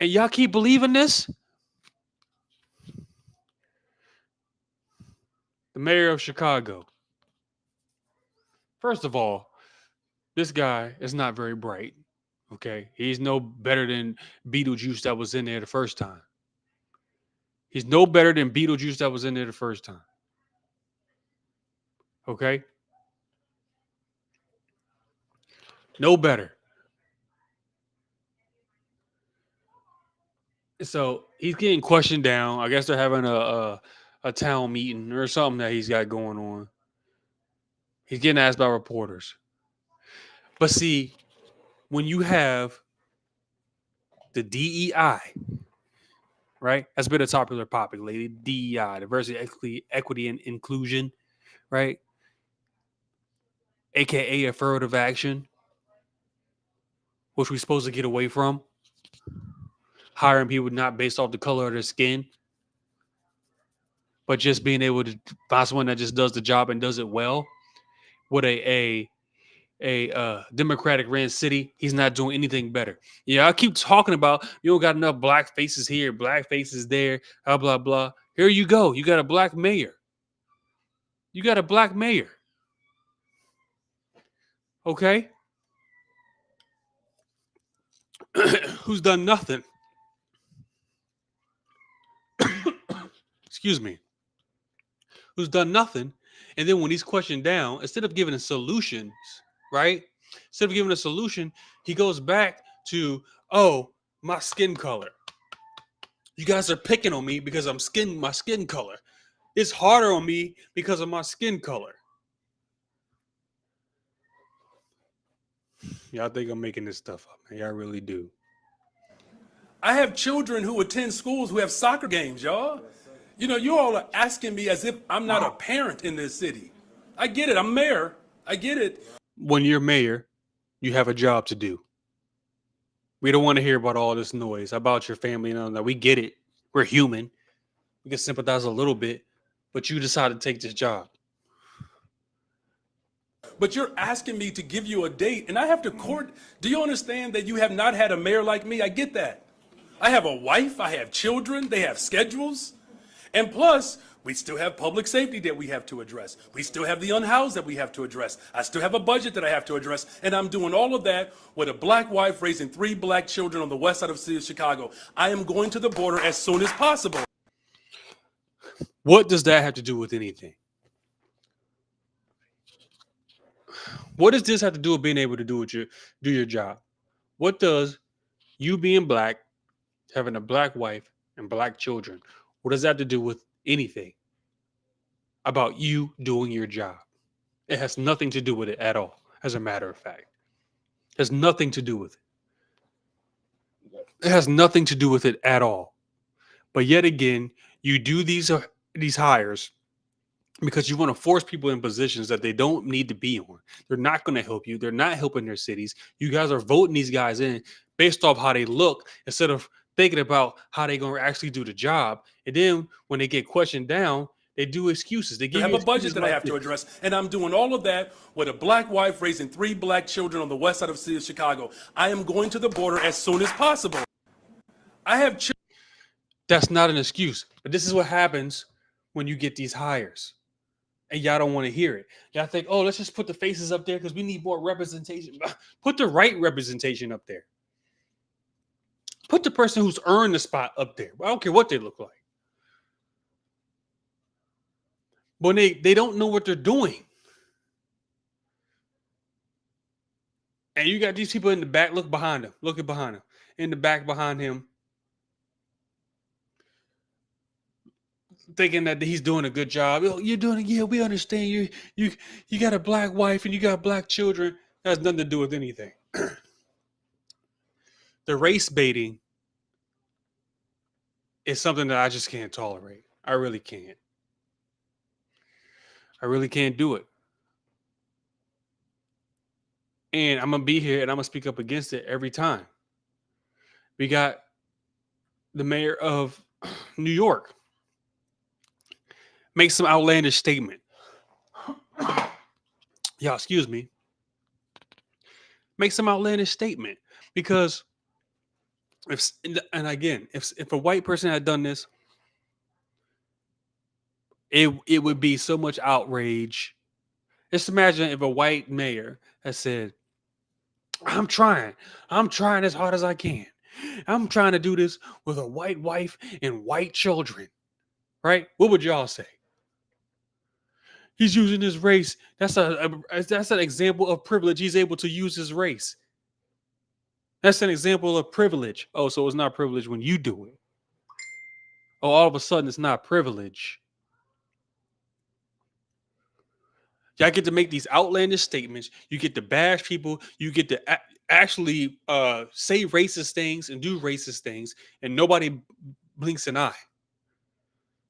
and y'all keep believing this. The mayor of Chicago. First of all, this guy is not very bright. Okay. He's no better than Beetlejuice that was in there the first time. He's no better than Beetlejuice that was in there the first time. Okay. No better. So he's getting questioned down. I guess they're having a town meeting or something that he's got going on. He's getting asked by reporters. But see, when you have the DEI, right? That's been a popular topic lately. DEI, diversity, equity, and inclusion, right? AKA affirmative action, which we're supposed to get away from. Hiring people not based off the color of their skin, but just being able to find someone that just does the job and does it well. With a Democratic ran city, he's not doing anything better. Yeah, I keep talking about you don't got enough black faces here, black faces there, blah blah blah. Here you go. You got a black mayor. You got a black mayor. Okay? Who's done nothing. Excuse me. Who's done nothing. And then when he's questioned down, instead of giving a solutions, right? Instead of giving a solution, he goes back to, oh, my skin color. You guys are picking on me because my skin color. It's harder on me because of my skin color. Y'all think I'm making this stuff up, man. Y'all really do. I have children who attend schools who have soccer games, y'all. You know, you all are asking me as if I'm not a parent in this city. I get it. I'm mayor. I get it. When you're mayor, you have a job to do. We don't want to hear about all this noise about your family and all that. We get it. We're human. We can sympathize a little bit, but you decided to take this job. But you're asking me to give you a date, and I have to court. Do you understand that you have not had a mayor like me? I get that. I have a wife. I have children. They have schedules. And plus, we still have public safety that we have to address. We still have the unhoused that we have to address. I still have a budget that I have to address. And I'm doing all of that with a black wife raising 3 black children on the west side of the city of Chicago. I am going to the border as soon as possible. What does that have to do with anything? What does this have to do with being able to do your job? What does you being black, having a black wife and black children, what does that have to do with anything about you doing your job? It has nothing to do with it at all, as a matter of fact. It has nothing to do with it. It has nothing to do with it at all. But yet again, you do these hires because you want to force people in positions that they don't need to be on. They're not going to help you. They're not helping their cities. You guys are voting these guys in based off how they look instead of thinking about how they're going to actually do the job. And then when they get questioned down, they do excuses. They I have you a budget excuses that I have to address, and I'm doing all of that with a black wife raising 3 black children on the west side of the city of Chicago. I am going to the border as soon as possible. I have children. That's not an excuse. But this is what happens when you get these hires. And y'all don't want to hear it. Y'all think, oh, let's just put the faces up there because we need more representation. Put the right representation up there. Put the person who's earned the spot up there. I don't care what they look like. But they don't know what they're doing. And you got these people in the back. Look behind him. Look behind him. In the back behind him. Thinking that he's doing a good job. Oh, you're doing it. Yeah, we understand. You got a black wife and you got black children. That has nothing to do with anything. The race baiting is something that I just can't tolerate. I really can't. I really can't do it. And I'm going to be here and I'm going to speak up against it every time. We got the mayor of New York make some outlandish statement. Yeah, excuse me. Make some outlandish statement because if a white person had done this, it would be so much outrage. Just imagine if a white mayor had said, I'm trying as hard as I can. I'm trying to do this with a white wife and white children. Right? What would y'all say? He's using his race. That's an example of privilege. He's able to use his race. That's an example of privilege. Oh, so it's not privilege when you do it. Oh, all of a sudden it's not privilege. Y'all get to make these outlandish statements. You get to bash people. You get to actually say racist things and do racist things, and nobody blinks an eye.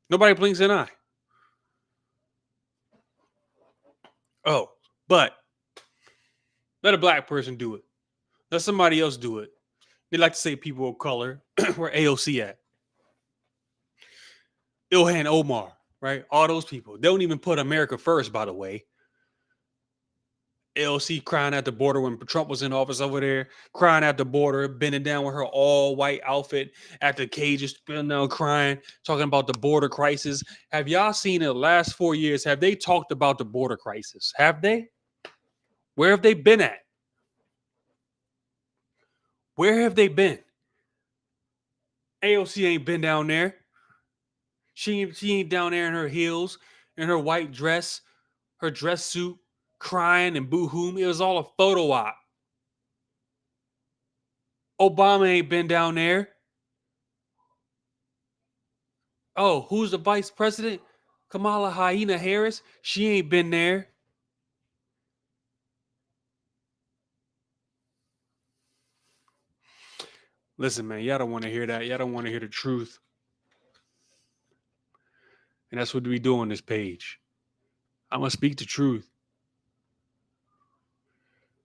Nobody blinks an eye. Oh, but let a black person do it. Let somebody else do it. They like to say people of color. Where AOC at? Ilhan Omar, right? All those people. They don't even put America first, by the way. AOC crying at the border when Trump was in office over there, crying at the border, bending down with her all white outfit at the cages, bending down crying, talking about the border crisis. Have y'all seen in the last 4 years, have they talked about the border crisis? Have they? Where have they been at? Where have they been? AOC ain't been down there. She ain't down there in her heels, in her white dress, her dress suit, crying and boo-hooing. It was all a photo op. Obama ain't been down there. Oh, who's the vice president? Kamala Hyena Harris. She ain't been there. Listen, man, y'all don't want to hear that. Y'all don't want to hear the truth. And that's what we do on this page. I'm going to speak the truth.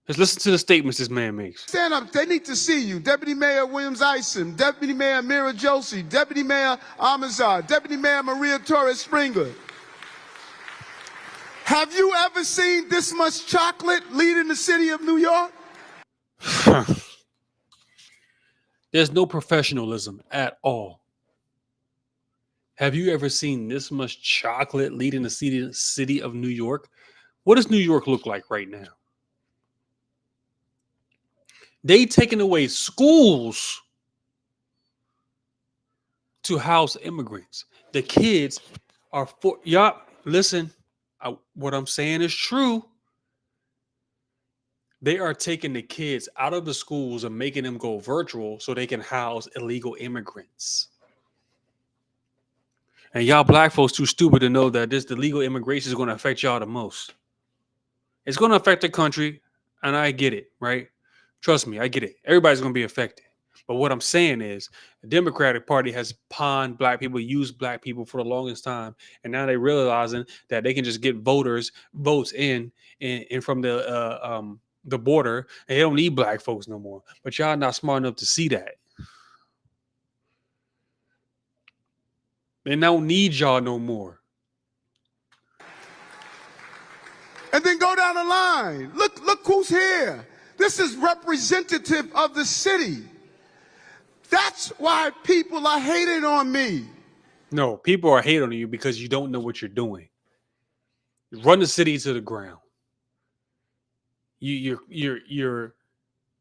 Let's listen to the statements this man makes. Stand up. They need to see you. Deputy Mayor Williams Isom, Deputy Mayor Mira Josie, Deputy Mayor Amazar, Deputy Mayor Maria Torres Springer. Have you ever seen this much chocolate leading the city of New York? There's no professionalism at all. Have you ever seen this much chocolate leading the city of New York? What does New York look like right now? They taking away schools to house immigrants. The kids are for y'all. Listen, what I'm saying is true. They are taking the kids out of the schools and making them go virtual so they can house illegal immigrants. And y'all black folks too stupid to know that the legal immigration is going to affect y'all the most. It's going to affect the country, and I get it, right? Trust me, I get it. Everybody's going to be affected. But what I'm saying is the Democratic Party has pawned black people, used black people for the longest time. And now they're realizing that they can just get votes in from the border, and they don't need black folks no more. But y'all not smart enough to see that. They don't need y'all no more. And then go down the line. Look who's here. This is representative of the city. That's why people are hating on me. No, people are hating on you because you don't know what you're doing. Run the city to the ground. You're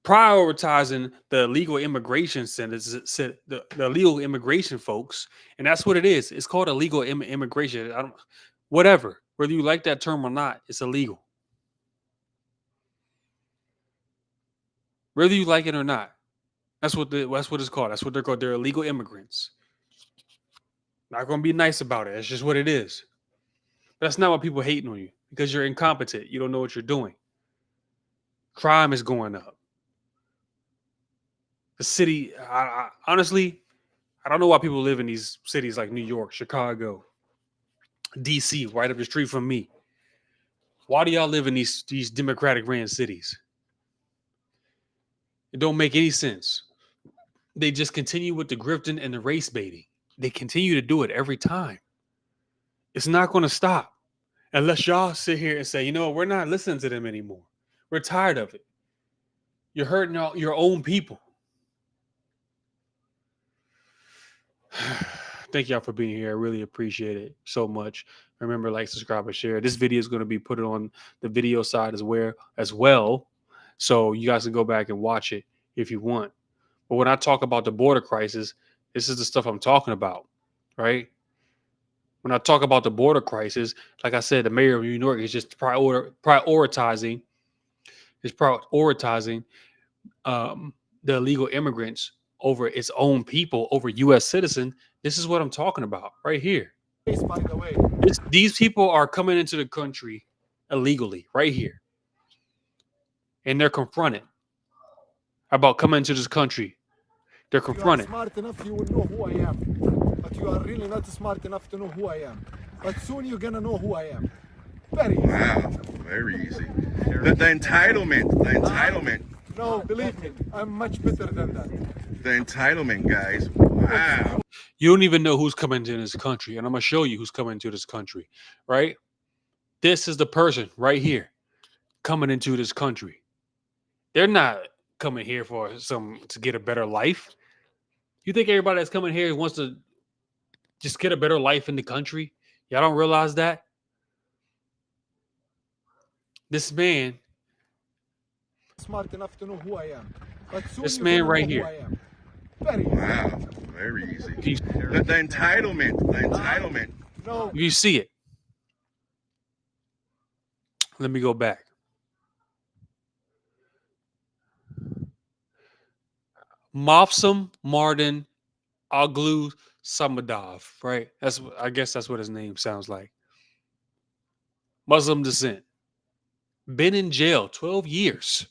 prioritizing the illegal immigration centers, the illegal immigration folks, and that's what it is. It's called illegal immigration. Whatever, whether you like that term or not, it's illegal. Whether you like it or not, that's what it's called. That's what they're called. They're illegal immigrants. Not going to be nice about it. It's just what it is. But that's not what people hating on you because you're incompetent. You don't know what you're doing. Crime is going up. The city, honestly, I don't know why people live in these cities like New York, Chicago, DC, right up the street from me. Why do y'all live in these Democratic ran cities? It don't make any sense. They just continue with the grifting and the race baiting. They continue to do it every time. It's not going to stop unless y'all sit here and say, you know, we're not listening to them anymore. We're tired of it. You're hurting your own people. Thank y'all for being here. I really appreciate it so much. Remember, like, subscribe, and share. This video is going to be put on the video side as well. So you guys can go back and watch it if you want. But when I talk about the border crisis, this is the stuff I'm talking about, right? When I talk about the border crisis, like I said, the mayor of New York is just prioritizing the illegal immigrants over its own people, over U.S. citizen. This is what I'm talking about right here. By the way. These people are coming into the country illegally right here. And they're confronted about coming into this country. They're confronted. If you are smart enough, you will know who I am. But you are really not smart enough to know who I am. But soon you're gonna know who I am. Very easy. Wow, very easy. The entitlement. No, believe me, I'm much better than that. The entitlement, guys. Wow. You don't even know who's coming into this country. And I'm going to show you who's coming into this country, right? This is the person right here coming into this country. They're not coming here to get a better life. You think everybody that's coming here wants to just get a better life in the country? Y'all don't realize that? This man, Smart enough to know who I am. But soon this you're man gonna right know here. who I am. Very easy. Wow, very easy. The entitlement. No. You see it. Let me go back. Mopsam Martin Aglu Samadov, right? I guess that's what his name sounds like. Muslim descent. Been in jail 12 years.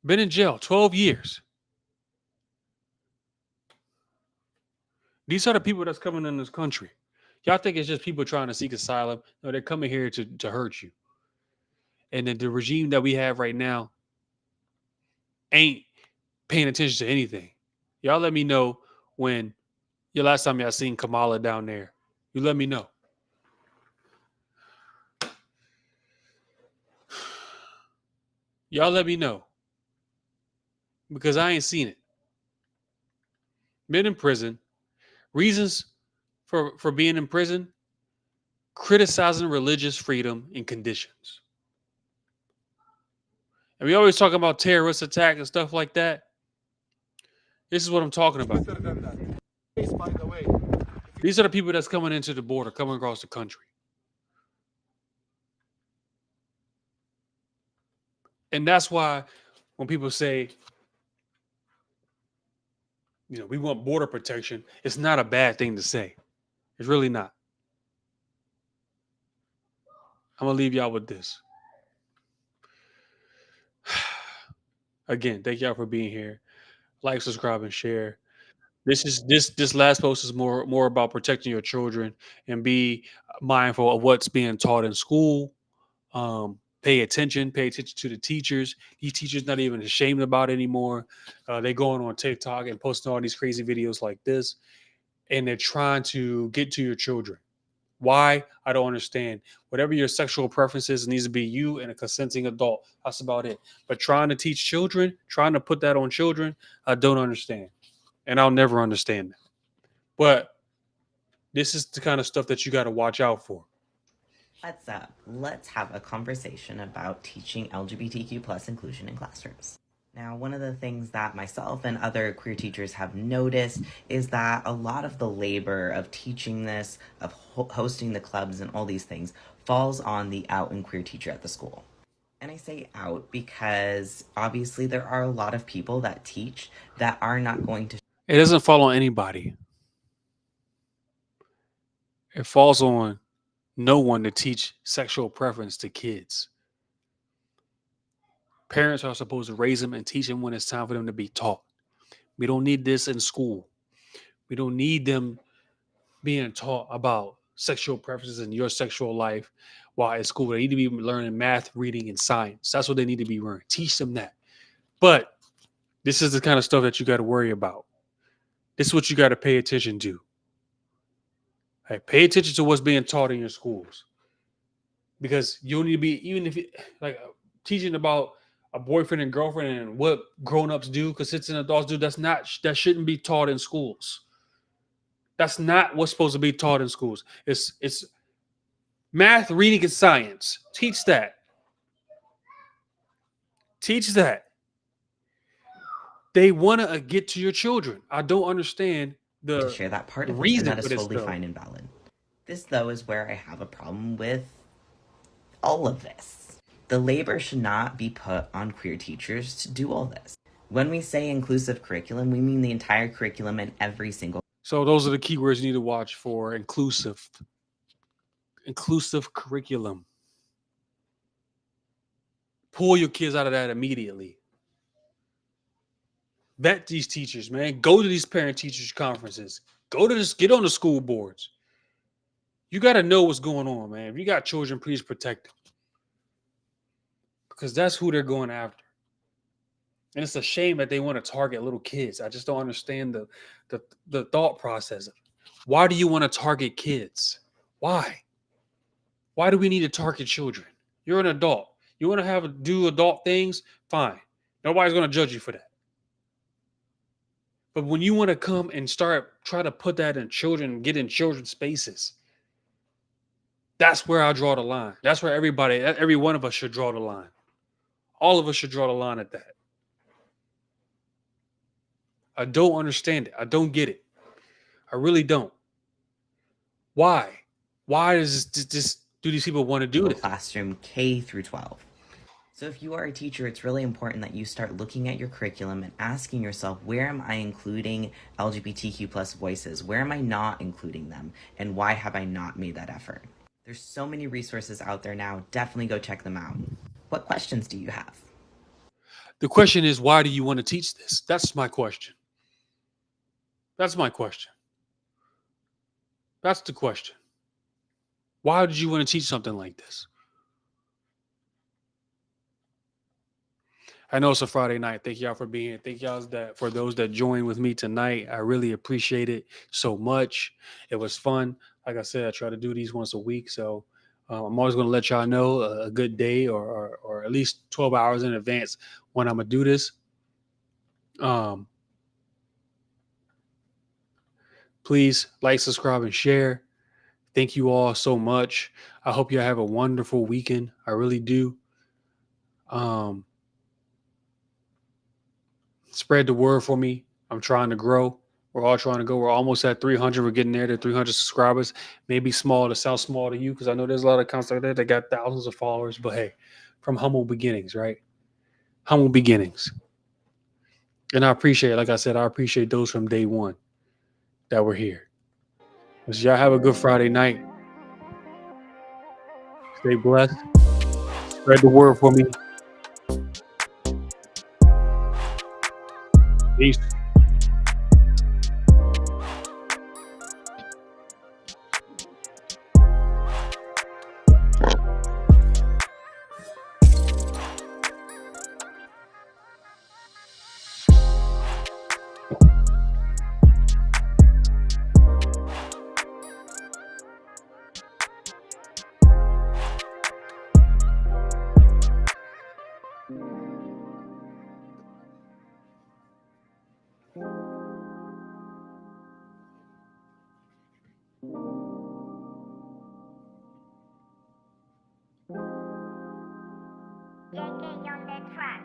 Been in jail 12 years. These are the people that's coming in this country. Y'all think it's just people trying to seek asylum? No, they're coming here to hurt you. And then the regime that we have right now ain't paying attention to anything. Y'all let me know when your last time y'all seen Kamala down there. You let me know. Y'all let me know. Because I ain't seen it. Been in prison. Reasons for being in prison: criticizing religious freedom and conditions. And we always talk about terrorist attack and stuff like that. This is what I'm talking about. Better than that. By the way. These are the people that's coming into the border, coming across the country. And that's why when people say, we want border protection, it's not a bad thing to say. It's really not. I'm going to leave y'all with this. Again, thank y'all for being here. Like, subscribe, and share. This last post is more about protecting your children and be mindful of what's being taught in school. Pay attention to the teachers. These teachers not even ashamed about it anymore. They going on TikTok and posting all these crazy videos like this, and they're trying to get to your children. Why? I don't understand. Whatever your sexual preferences, it needs to be you and a consenting adult. That's about it. But trying to teach children, trying to put that on children, I don't understand. And I'll never understand that. But this is the kind of stuff that you got to watch out for. What's up? Let's have a conversation about teaching LGBTQ plus inclusion in classrooms. Now, one of the things that myself and other queer teachers have noticed is that a lot of the labor of teaching this, of hosting the clubs and all these things, falls on the out and queer teacher at the school. And I say out because obviously there are a lot of people that teach that are not going to. It doesn't fall on anybody. It falls on no one to teach sexual preference to kids. Parents are supposed to raise them and teach them when it's time for them to be taught. We don't need this in school. We don't need them being taught about sexual preferences and your sexual life while at school. They need to be learning math, reading, and science. That's what they need to be learning. Teach them that. But this is the kind of stuff that you got to worry about. This is what you got to pay attention to. Hey, pay attention to what's being taught in your schools. Because you need to be, even if you like teaching about a boyfriend and girlfriend and what grown-ups do, because it's an adults do, that shouldn't be taught in schools. That's not what's supposed to be taught in schools. It's math, reading, and science. Teach that. Teach that. They want to get to your children. I don't understand to share that part of it, and that is totally fine and valid. This, though, is where I have a problem with all of this. The labor should not be put on queer teachers to do all this. When we say inclusive curriculum, we mean the entire curriculum and every single. So those are the keywords you need to watch for inclusive curriculum. Pull your kids out of that immediately. Vet these teachers, man. Go to these parent teachers conferences. Go to this, get on the school boards. You got to know what's going on, man. If you got children, please protect them. Because that's who they're going after. And it's a shame that they want to target little kids. I just don't understand the thought process. Why do you want to target kids? Why? Why do we need to target children? You're an adult. You want to do adult things? Fine. Nobody's going to judge you for that. But when you want to come and try to put that in children, get in children's spaces, that's where I draw the line. That's where every one of us should draw the line. All of us should draw the line at that. I don't understand it. I don't get it. I really don't. Why? Why do these people want to do this? Classroom K through 12. So if you are a teacher, it's really important that you start looking at your curriculum and asking yourself, where am I including LGBTQ plus voices? Where am I not including them? And why have I not made that effort? There's so many resources out there now. Definitely go check them out. What questions do you have? The question is, why do you want to teach this? That's my question. That's my question. That's the question. Why did you want to teach something like this? I know it's a Friday night. Thank y'all for being here. Thank y'all for those that joined with me tonight. I really appreciate it so much. It was fun. Like I said, I try to do these once a week. So I'm always going to let y'all know a good day or at least 12 hours in advance when I'm going to do this. Please like, subscribe, and share. Thank you all so much. I hope you have a wonderful weekend. I really do. Spread the word for me. I'm trying to grow. We're all trying to go. We're almost at 300. We're getting there to 300 subscribers. Maybe small to sound small to you because I know there's a lot of accounts out there that got thousands of followers. But hey, from humble beginnings, right? Humble beginnings. And I appreciate, like I said, I appreciate those from day one that were here. So y'all have a good Friday night. Stay blessed. Spread the word for me. Peace. JK on the track.